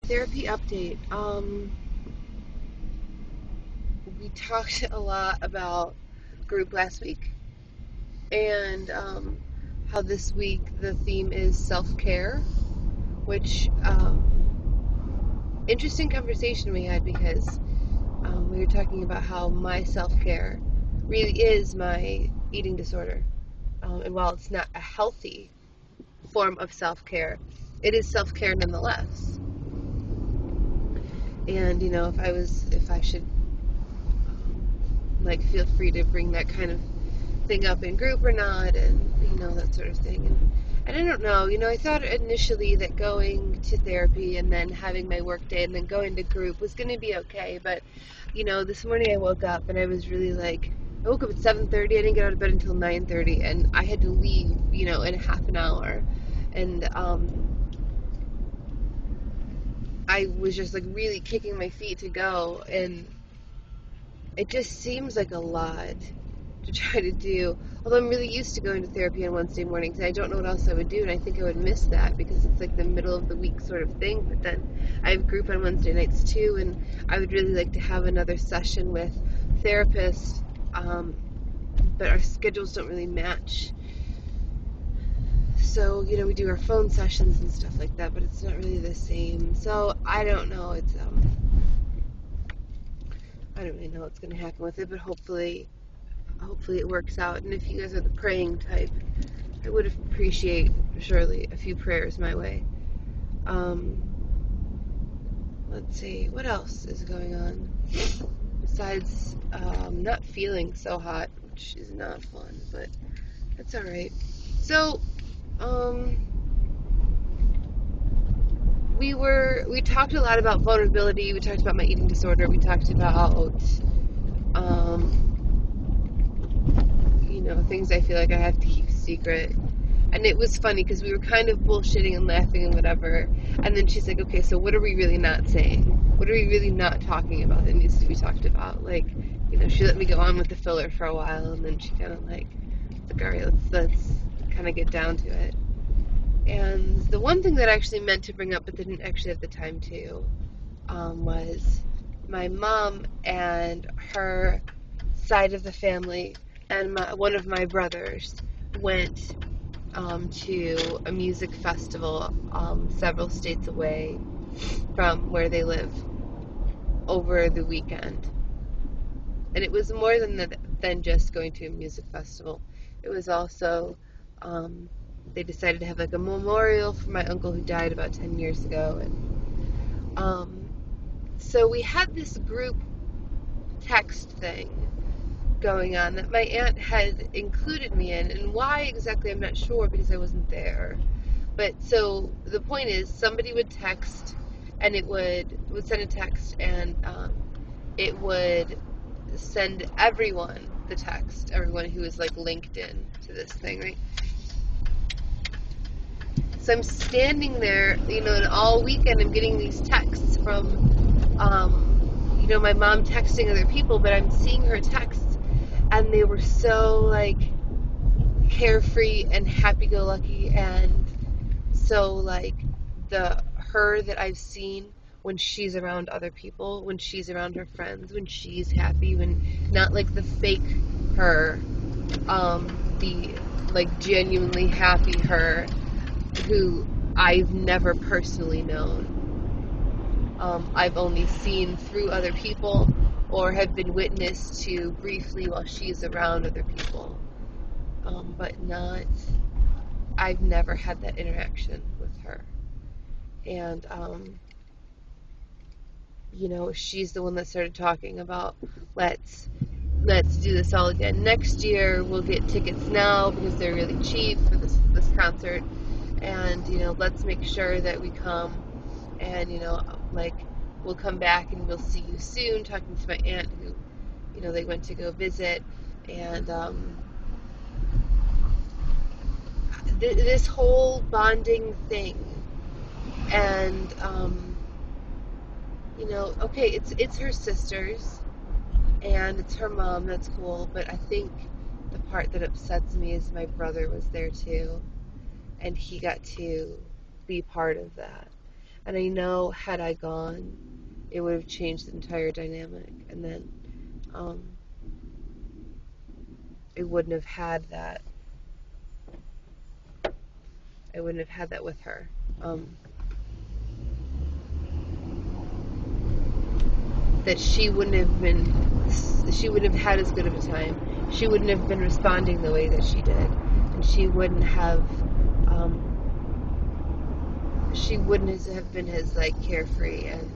Therapy update. We talked a lot about group last week, and how this week the theme is self-care, which interesting conversation we had because we were talking about how my self-care really is my eating disorder, and while it's not a healthy form of self-care, it is self-care nonetheless. And if I should like feel free to bring that kind of thing up in group or not, and that sort of thing. And I don't know. I thought initially that going to therapy and then having my work day and then going to group was going to be okay. But this morning I woke up and I was really like, I woke up at 7:30. I didn't get out of bed until 9:30, and I had to leave, in half an hour. And I was just like really kicking my feet to go, and it just seems like a lot to try to do. Although I'm really used to going to therapy on Wednesday mornings, and I don't know what else I would do, and I think I would miss that because it's like the middle of the week sort of thing. But then I have group on Wednesday nights too, and I would really like to have another session with therapists, but our schedules don't really match. So we do our phone sessions and stuff like that, but it's not really the same. So I don't know. I don't really know what's going to happen with it, but hopefully it works out. And if you guys are the praying type, I would appreciate surely a few prayers my way. Um, let's see, what else is going on besides not feeling so hot, which is not fun, but that's all right. So we talked a lot about vulnerability. We talked about my eating disorder. We talked about um, things I feel like I have to keep secret. And it was funny because we were kind of bullshitting and laughing and whatever. And then she's like, okay, so what are we really not saying? What are we really not talking about that needs to be talked about? Like, she let me go on with the filler for a while, and then she kind of like, all right, let's kind of get down to it. And the one thing that I actually meant to bring up but didn't actually have the time to was my mom and her side of the family and one of my brothers went to a music festival several states away from where they live over the weekend. And it was more than just going to a music festival. It was also, they decided to have like a memorial for my uncle who died about 10 years ago. And so we had this group text thing going on that my aunt had included me in, and why exactly I'm not sure because I wasn't there. But so the point is, somebody would text, and it would send a text, and it would send everyone the text, everyone who was like linked in to this thing, right? So I'm standing there, and all weekend I'm getting these texts from, my mom texting other people, but I'm seeing her texts, and they were so like carefree and happy-go-lucky, and so like the her that I've seen when she's around other people, when she's around her friends, when she's happy, when not like the fake her, the like genuinely happy her who I've never personally known. I've only seen through other people or have been witness to briefly while she's around other people. But not, I've never had that interaction with her. And, she's the one that started talking about let's do this all again next year. We'll get tickets now because they're really cheap for this concert, and let's make sure that we come, and like we'll come back and we'll see you soon. Talking to my aunt who they went to go visit, and this whole bonding thing, and okay, it's her sisters and it's her mom. That's cool, but I think the part that upsets me is my brother was there too, and he got to be part of that. And I know had I gone, it would have changed the entire dynamic. And then um, it wouldn't have had that. I wouldn't have had that with her. That she wouldn't have been, she wouldn't have had as good of a time. She wouldn't have been responding the way that she did, and she wouldn't have been as like carefree and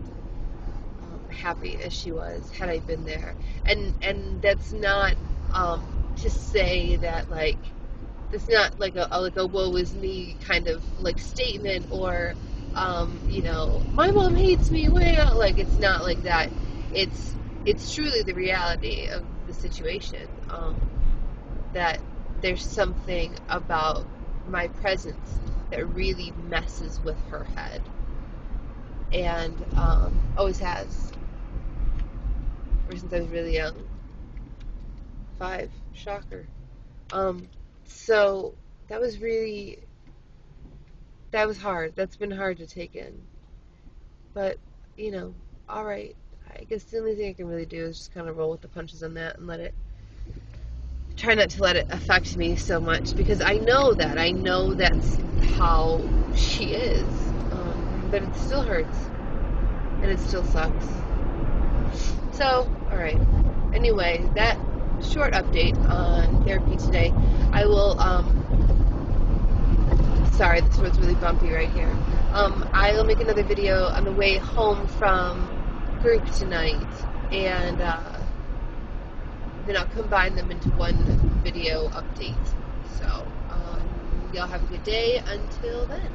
happy as she was had I been there. And that's not to say that like it's not like a woe is me kind of like statement or my mom hates me way out. Like it's not like that. It's truly the reality of the situation, that there's something about my presence that really messes with her head, and always has ever since I was really young. 5, shocker. So that was really, that was hard. That's been hard to take in. But, all right. I guess the only thing I can really do is just kind of roll with the punches on that and try not to let it affect me so much, because I know that's how she is. But it still hurts. And it still sucks. So, all right. Anyway, that short update on therapy today. I will, sorry, this road's really bumpy right here. I will make another video on the way home from group tonight, and then I'll combine them into one video update. So, y'all have a good day until then.